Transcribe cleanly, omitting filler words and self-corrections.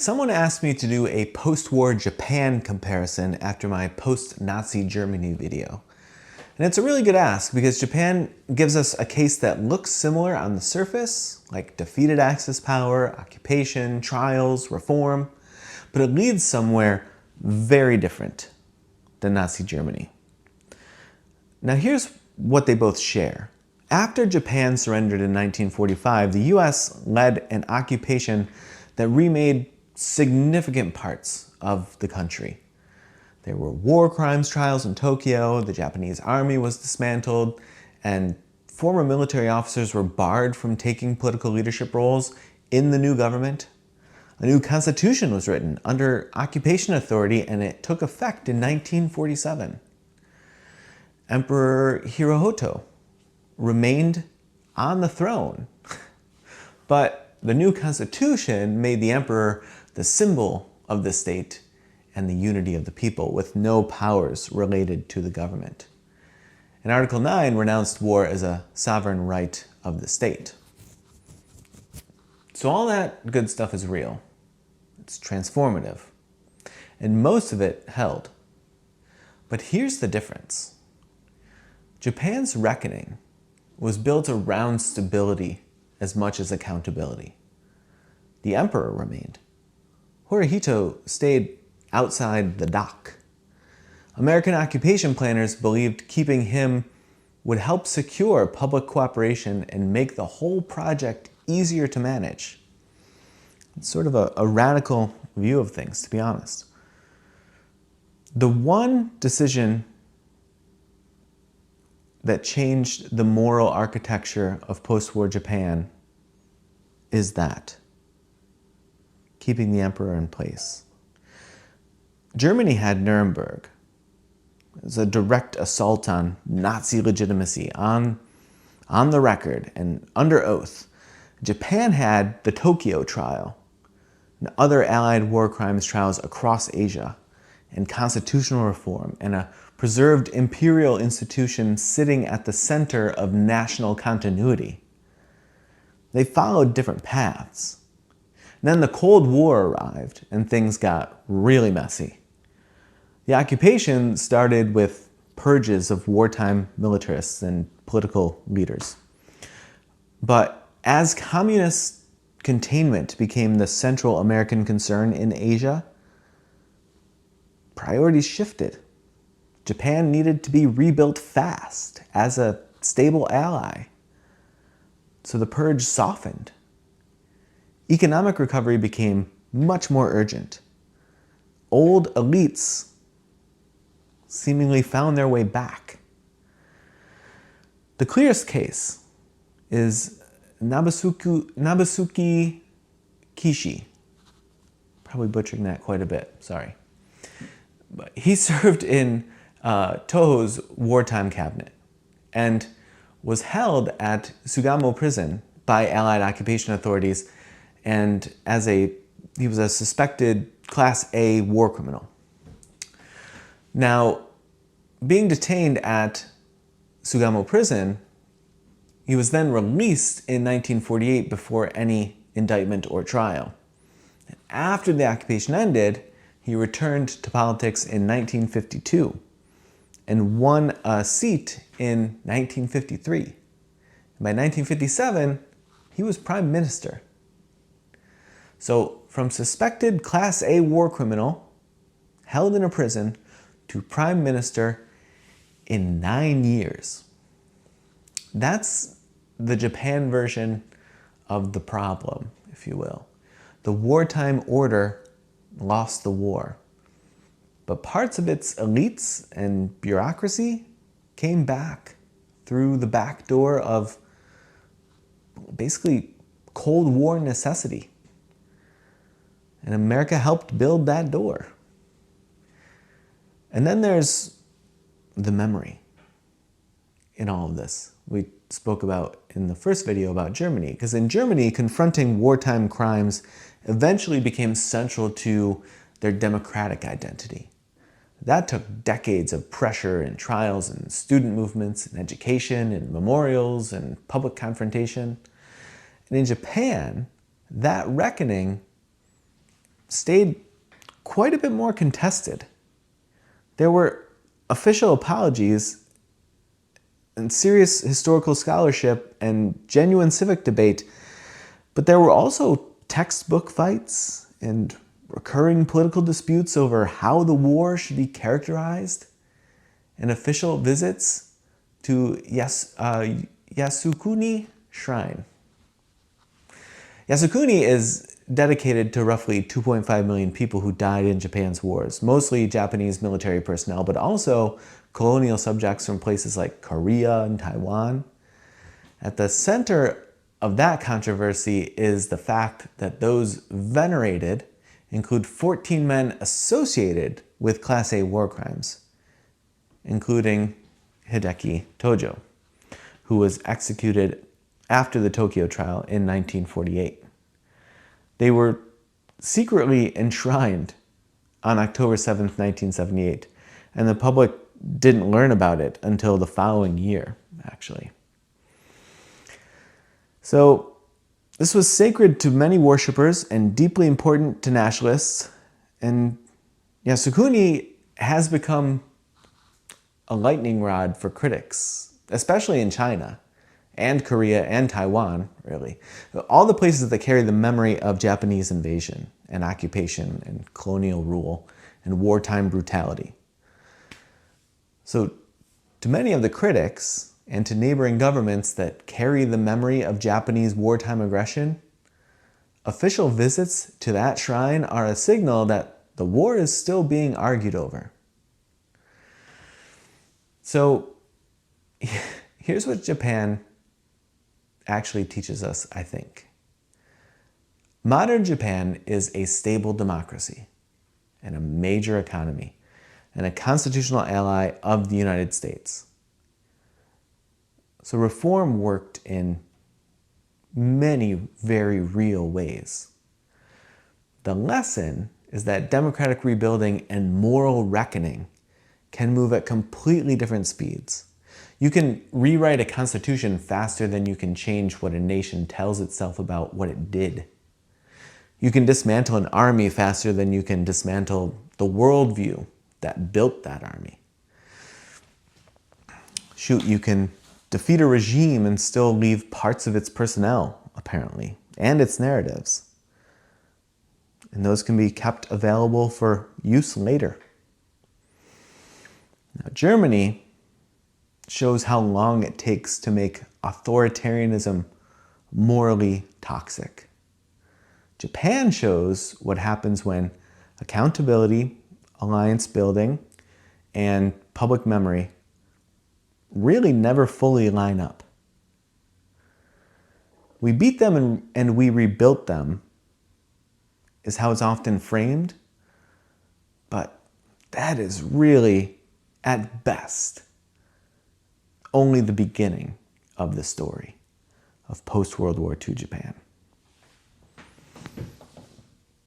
Someone asked me to do a post-war Japan comparison after my post-Nazi Germany video. And it's a really good ask because Japan gives us a case that looks similar on the surface, like defeated Axis power, occupation, trials, reform, but it leads somewhere very different than Nazi Germany. Now here's what they both share. After Japan surrendered in 1945, the US led an occupation that remade significant parts of the country. There were war crimes trials in Tokyo, the Japanese army was dismantled, and former military officers were barred from taking political leadership roles in the new government. A new constitution was written under occupation authority, and it took effect in 1947. Emperor Hirohito remained on the throne, but the new constitution made the emperor the symbol of the state and the unity of the people, with no powers related to the government. And Article 9 renounced war as a sovereign right of the state. So all that good stuff is real. It's transformative. And most of it held. But here's the difference. Japan's reckoning was built around stability as much as accountability. The emperor remained. Hirohito stayed outside the dock. American occupation planners believed keeping him would help secure public cooperation and make the whole project easier to manage. It's sort of a radical view of things, to be honest. The one decision that changed the moral architecture of post-war Japan is that. Keeping the emperor in place. Germany had Nuremberg. It was a direct assault on Nazi legitimacy, on the record and under oath. Japan had the Tokyo trial and other Allied war crimes trials across Asia, and constitutional reform, and a preserved imperial institution sitting at the center of national continuity. They followed different paths. And then the Cold War arrived, and things got really messy. The occupation started with purges of wartime militarists and political leaders. But as communist containment became the Central American concern in Asia, priorities shifted. Japan needed to be rebuilt fast as a stable ally. So the purge softened. Economic recovery became much more urgent. Old elites seemingly found their way back. The clearest case is Nobusuke Kishi. Probably butchering that quite a bit, sorry. But he served in Toho's wartime cabinet and was held at Sugamo prison by Allied occupation authorities, and he was a suspected Class A war criminal. Now, being detained at Sugamo prison, he was then released in 1948 before any indictment or trial. And after the occupation ended, he returned to politics in 1952 and won a seat in 1953. And by 1957, he was prime minister. So from suspected Class A war criminal held in a prison to prime minister in 9 years. That's the Japan version of the problem, if you will. The wartime order lost the war, but parts of its elites and bureaucracy came back through the back door of basically Cold War necessity. And America helped build that door. And then there's the memory in all of this. We spoke about in the first video about Germany, because in Germany, confronting wartime crimes eventually became central to their democratic identity. That took decades of pressure and trials and student movements and education and memorials and public confrontation. And in Japan, that reckoning stayed quite a bit more contested. There were official apologies and serious historical scholarship and genuine civic debate, but there were also textbook fights and recurring political disputes over how the war should be characterized, and official visits to Yasukuni Shrine. Yasukuni is dedicated to roughly 2.5 million people who died in Japan's wars, mostly Japanese military personnel, but also colonial subjects from places like Korea and Taiwan. At the center of that controversy is the fact that those venerated include 14 men associated with Class A war crimes, including Hideki Tojo, who was executed after the Tokyo trial in 1948. They were secretly enshrined on October 7th, 1978, and the public didn't learn about it until the following year, actually. So this was sacred to many worshippers and deeply important to nationalists, and Yasukuni has become a lightning rod for critics, especially in China and Korea and Taiwan, really. All the places that carry the memory of Japanese invasion and occupation and colonial rule and wartime brutality. So to many of the critics and to neighboring governments that carry the memory of Japanese wartime aggression, official visits to that shrine are a signal that the war is still being argued over. So here's what Japan actually teaches us, I think. Modern Japan is a stable democracy and a major economy and a constitutional ally of the United States. So reform worked in many very real ways. The lesson is that democratic rebuilding and moral reckoning can move at completely different speeds. You can rewrite a constitution faster than you can change what a nation tells itself about what it did. You can dismantle an army faster than you can dismantle the worldview that built that army. Shoot, you can defeat a regime and still leave parts of its personnel, apparently, and its narratives. And those can be kept available for use later. Now, Germany shows how long it takes to make authoritarianism morally toxic. Japan shows what happens when accountability, alliance building, and public memory really never fully line up. We beat them and we rebuilt them is how it's often framed, but that is really, at best, only the beginning of the story of post-World War II Japan.